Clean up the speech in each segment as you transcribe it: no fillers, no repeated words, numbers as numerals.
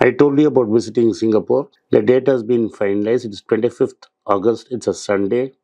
I told you about visiting Singapore. The date has been finalized. It's 25th August. It's a Sunday.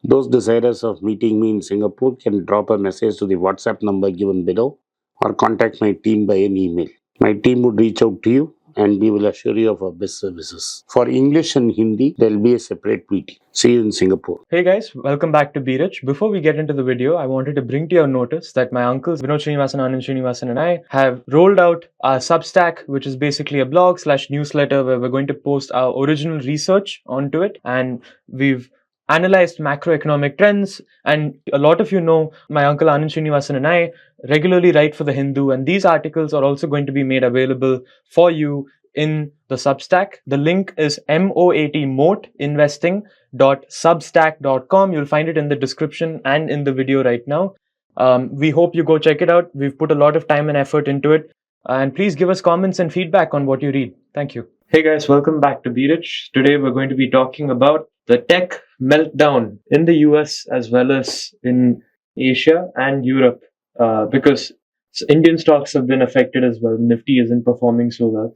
Those desirous of meeting me in Singapore can drop a message to the WhatsApp number given below or contact my team by an email. My team would reach out to you and we will assure you of our best services. For English and Hindi, there will be a separate meeting. See you in Singapore. Hey guys, welcome back to Be Rich. Before we get into the video, I wanted to bring to your notice that my uncles Vinod Srinivasan, Anand Srinivasan and I have rolled out our Substack, which is basically a blog/newsletter where we're going to post our original research onto it, and we've analyzed macroeconomic trends. And a lot of you know my uncle Anand Srinivasan and I regularly write for the Hindu, and these articles are also going to be made available for you in the Substack. The link is moatinvesting.substack.com. You'll find it in the description and in the video right now. We hope you go check it out. We've put a lot of time and effort into it. And please give us comments and feedback on what you read. Thank you. Hey guys, welcome back to Be Rich. Today we're going to be talking about the tech meltdown in the US as well as in Asia and Europe, because Indian stocks have been affected as well. Nifty isn't performing so well.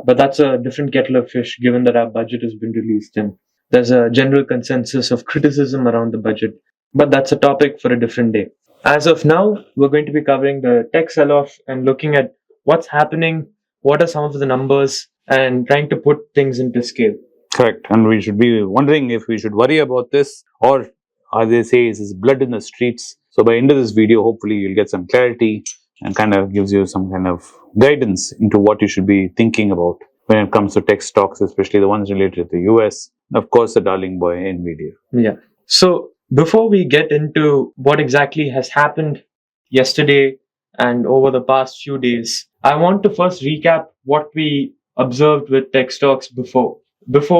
But that's a different kettle of fish given that our budget has been released and there's a general consensus of criticism around the budget. But that's a topic for a different day. As of now, we're going to be covering the tech sell-off and looking at what's happening, what are some of the numbers, and trying to put things into scale. Correct. And we should be wondering if we should worry about this, or as they say, is this blood in the streets? So by the end of this video, hopefully you'll get some clarity and kind of gives you some kind of guidance into what you should be thinking about when it comes to tech stocks, especially the ones related to the US. Of course, the darling boy, Nvidia. Yeah. So before we get into what exactly has happened yesterday and over the past few days, I want to first recap what we observed with tech stocks before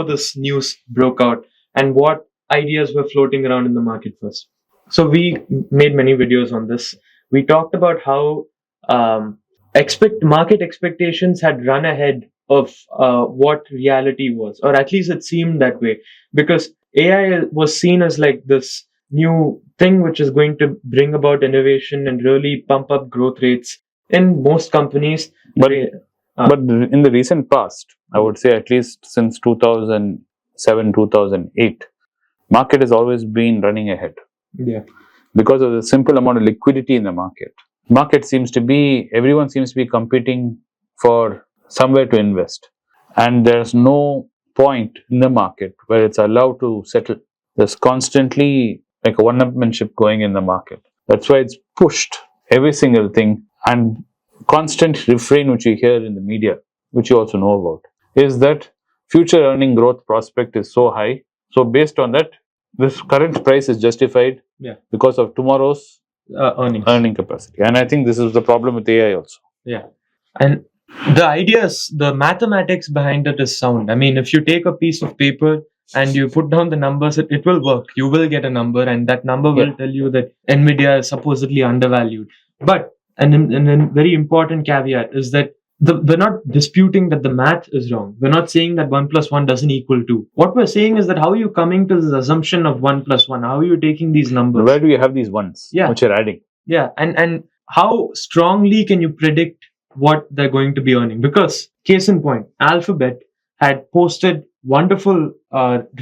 this news broke out and what ideas were floating around in the market first. So we made many videos on this. We talked about how market expectations had run ahead of what reality was, or at least it seemed that way, because AI was seen as like this new thing which is going to bring about innovation and really pump up growth rates in most companies. But in the recent past, I would say at least since 2007, 2008, market has always been running ahead. Yeah. Because of the simple amount of liquidity in the market. Everyone seems to be competing for somewhere to invest. And there's no point in the market where it's allowed to settle. There's constantly like a one-upmanship going in the market. That's why it's pushed every single thing. And constant refrain which you hear in the media, which you also know about, is that future earning growth prospect is so high. So based on that, this current price is justified because of tomorrow's earning capacity. And I think this is the problem with AI also. Yeah. And the ideas, the mathematics behind it is sound. I mean, if you take a piece of paper and you put down the numbers, it will work. You will get a number, and that number will tell you that Nvidia is supposedly undervalued. But and a very important caveat is that we're not disputing that the math is wrong. We're not saying that 1 + 1 doesn't equal 2. What we're saying is that how are you coming to this assumption of 1 + 1? How are you taking these numbers? Where do you have these ones which you're adding? Yeah, and how strongly can you predict what they're going to be earning? Because, case in point, Alphabet had posted wonderful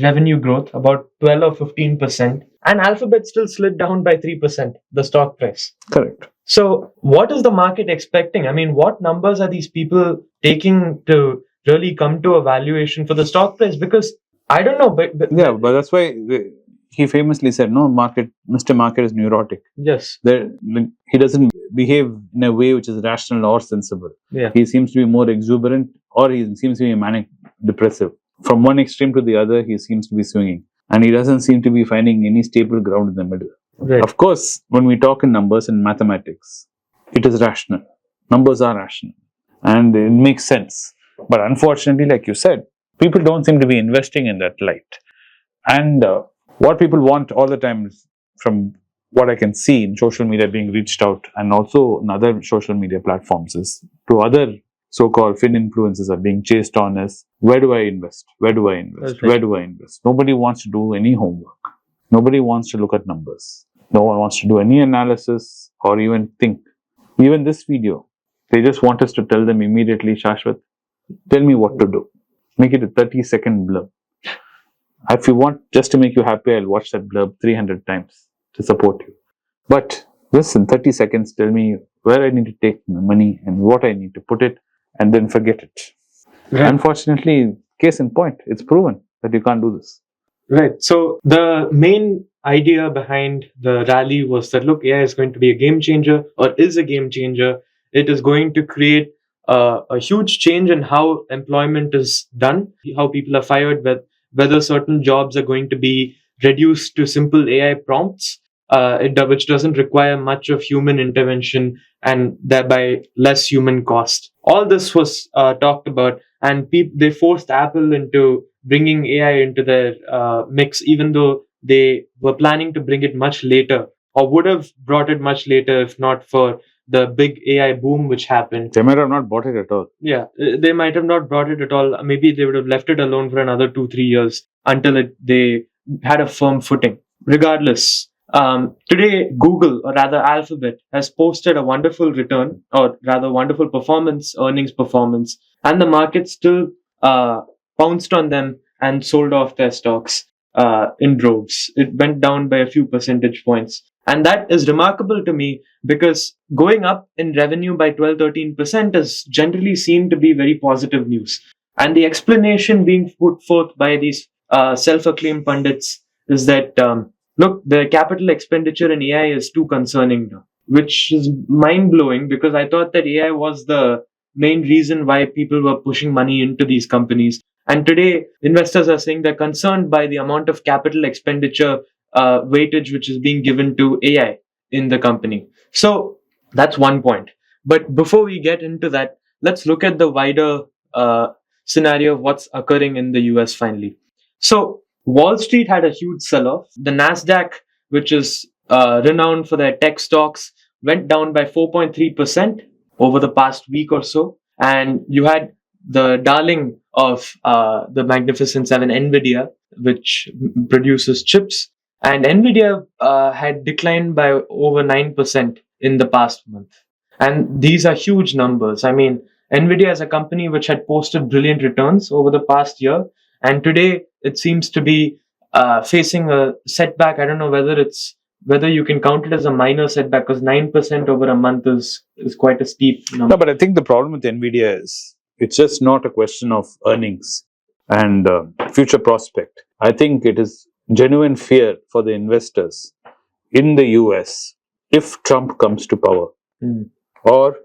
revenue growth, about 12 or 15%, and Alphabet still slid down by 3%, the stock price. Correct. So what is the market expecting? I mean, what numbers are these people taking to really come to a valuation for the stock price? Because I don't know, but but that's why he famously said, no, Mr. Market is neurotic. Yes. He doesn't behave in a way which is rational or sensible. Yeah. He seems to be more exuberant, or he seems to be manic depressive. From one extreme to the other, he seems to be swinging. And he doesn't seem to be finding any stable ground in the middle. Right. Of course, when we talk in numbers and mathematics, it is rational. Numbers are rational. And it makes sense. But unfortunately, like you said, people don't seem to be investing in that light. And what people want all the time is, from what I can see in social media being reached out, and also in other social media platforms, is to other so-called fin influencers are being chased on as, where do I invest? Where do I invest? Where do I invest? Nobody wants to do any homework. Nobody wants to look at numbers. No one wants to do any analysis or even think. Even this video, they just want us to tell them immediately, Sashwath, Tell me what to do. Make it a 30-second blurb. If you want just to make you happy, I'll watch that blurb 300 times to support you. But just in 30 seconds, tell me where I need to take my money and what I need to put it, and then forget it. Right. Unfortunately, case in point, it's proven that you can't do this. Right. So the main idea behind the rally was that, look, AI is going to be a game changer, or is a game changer. It is going to create a huge change in how employment is done, how people are fired, whether certain jobs are going to be reduced to simple AI prompts, which doesn't require much of human intervention and thereby less human cost. All this was talked about, and they forced Apple into bringing AI into their mix, even though they were planning to bring it much later, or would have brought it much later if not for the big AI boom which happened. They might have not bought it at all. Yeah, they might have not brought it at all. Maybe they would have left it alone for another 2-3 years until they had a firm footing. Regardless, today Google, or rather Alphabet, has posted a wonderful return, or rather wonderful earnings performance, and the market still pounced on them and sold off their stocks in droves. It went down by a few percentage points. And that is remarkable to me because going up in revenue by 12-13% is generally seen to be very positive news. And the explanation being put forth by these self-acclaimed pundits is that, look, the capital expenditure in AI is too concerning now, which is mind-blowing because I thought that AI was the main reason why people were pushing money into these companies. And today, investors are saying they're concerned by the amount of capital expenditure weightage which is being given to AI in the company. So that's one point. But before we get into that, let's look at the wider scenario of what's occurring in the US finally. So Wall Street had a huge sell-off. The Nasdaq, which is renowned for their tech stocks, went down by 4.3% over the past week or so. And you had the darling of the Magnificent Seven, NVIDIA, which produces chips. And NVIDIA had declined by over 9% in the past month. And these are huge numbers. I mean, NVIDIA is a company which had posted brilliant returns over the past year. And today it seems to be facing a setback. I don't know whether you can count it as a minor setback, because 9% over a month is quite a steep number. No, but I think the problem with NVIDIA is it's just not a question of earnings and future prospect. I think it is genuine fear for the investors in the US if Trump comes to power or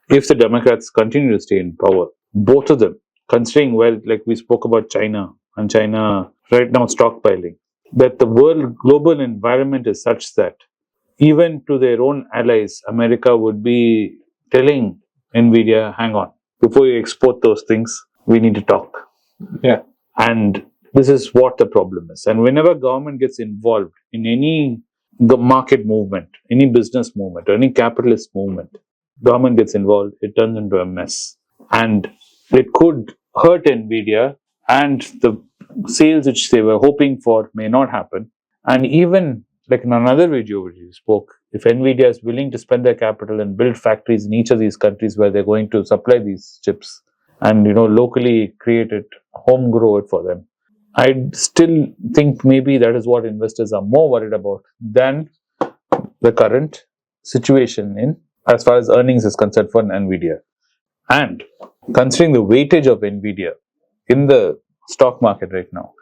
if the Democrats continue to stay in power. Both of them, considering, well, like we spoke about China, and China right now stockpiling, that the global environment is such that even to their own allies, America would be telling NVIDIA, hang on, before you export those things, we need to talk. Yeah. And this is what the problem is. And whenever government gets involved in any market movement, any business movement, or any capitalist movement, government gets involved, it turns into a mess. And it could hurt NVIDIA, and the sales which they were hoping for may not happen. And even like in another video which you spoke, if NVIDIA is willing to spend their capital and build factories in each of these countries where they're going to supply these chips and, locally create it, home grow it for them, I still think maybe that is what investors are more worried about than the current situation in as far as earnings is concerned for NVIDIA. And considering the weightage of NVIDIA in the stock market right now,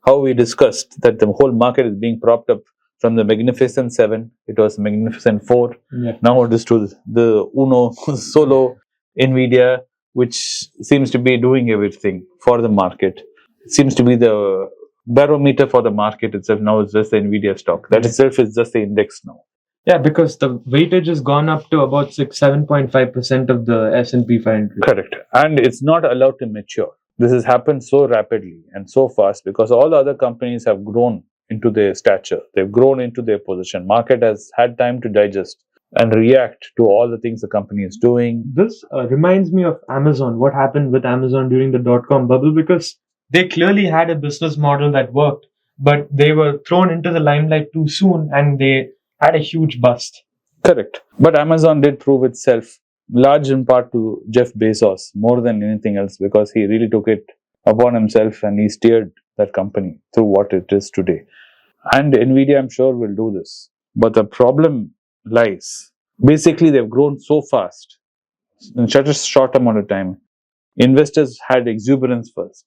how we discussed that the whole market is being propped up from the Magnificent Seven, it was Magnificent Four. Yeah. Now it is to the Uno solo NVIDIA, which seems to be doing everything for the market. It seems to be the barometer for the market itself. Now it's just the NVIDIA stock. That itself is just the index now. Yeah, because the weightage has gone up to about 7.5% of the S&P 500. Correct. And it's not allowed to mature. This has happened so rapidly and so fast because all the other companies have grown into their stature. They've grown into their position. Market has had time to digest and react to all the things the company is doing. This reminds me of Amazon, what happened with Amazon during the dot-com bubble, because they clearly had a business model that worked, but they were thrown into the limelight too soon and they had a huge bust. Correct. But Amazon did prove itself large in part to Jeff Bezos more than anything else, because he really took it upon himself and he steered that company through what it is today. And Nvidia, I'm sure, will do this. But the problem lies, basically, they've grown so fast in such a short amount of time. Investors had exuberance first.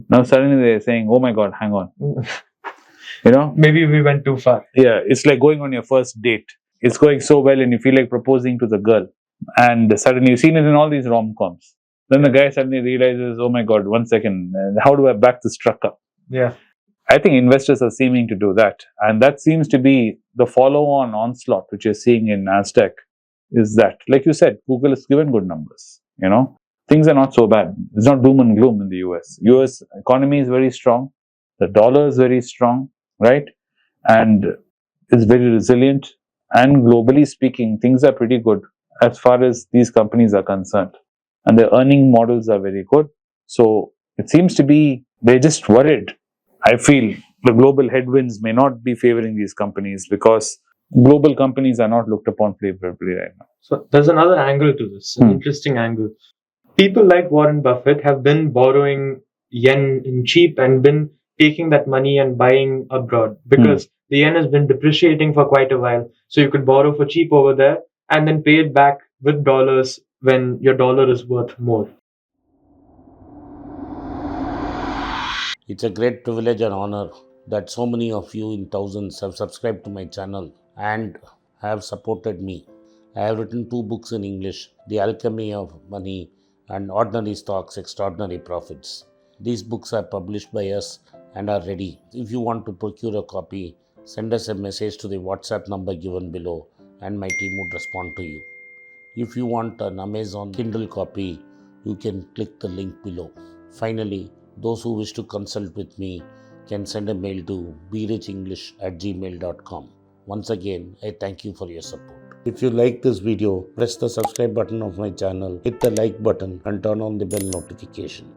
Now suddenly they're saying, oh my God, hang on. Maybe we went too far. Yeah, it's like going on your first date. It's going so well and you feel like proposing to the girl. And suddenly you've seen it in all these rom-coms. Then the guy suddenly realizes, oh my God, 1 second, how do I back this truck up? Yeah. I think investors are seeming to do that. And that seems to be the follow-on onslaught which you're seeing in NASDAQ, is that, like you said, Google has given good numbers. Things are not so bad. It's not doom and gloom in the US. US economy is very strong. The dollar is very strong, right? And it's very resilient. And globally speaking, things are pretty good as far as these companies are concerned. And their earning models are very good. So it seems to be they're just worried. I feel the global headwinds may not be favoring these companies because global companies are not looked upon favorably right now. So there's another angle to this, an interesting angle. People like Warren Buffett have been borrowing yen in cheap and been taking that money and buying abroad because the yen has been depreciating for quite a while. So you could borrow for cheap over there and then pay it back with dollars when your dollar is worth more. It's a great privilege and honor that so many of you in thousands have subscribed to my channel and have supported me. I have written 2 books in English, The Alchemy of Money and Ordinary Stocks, Extraordinary Profits. These books are published by us and are ready. If you want to procure a copy, send us a message to the WhatsApp number given below and my team would respond to you. If you want an Amazon Kindle copy, you can click the link below. Finally, those who wish to consult with me can send a mail to berichenglish@gmail.com. Once again, I thank you for your support. If you like this video, press the subscribe button of my channel, hit the like button and turn on the bell notification.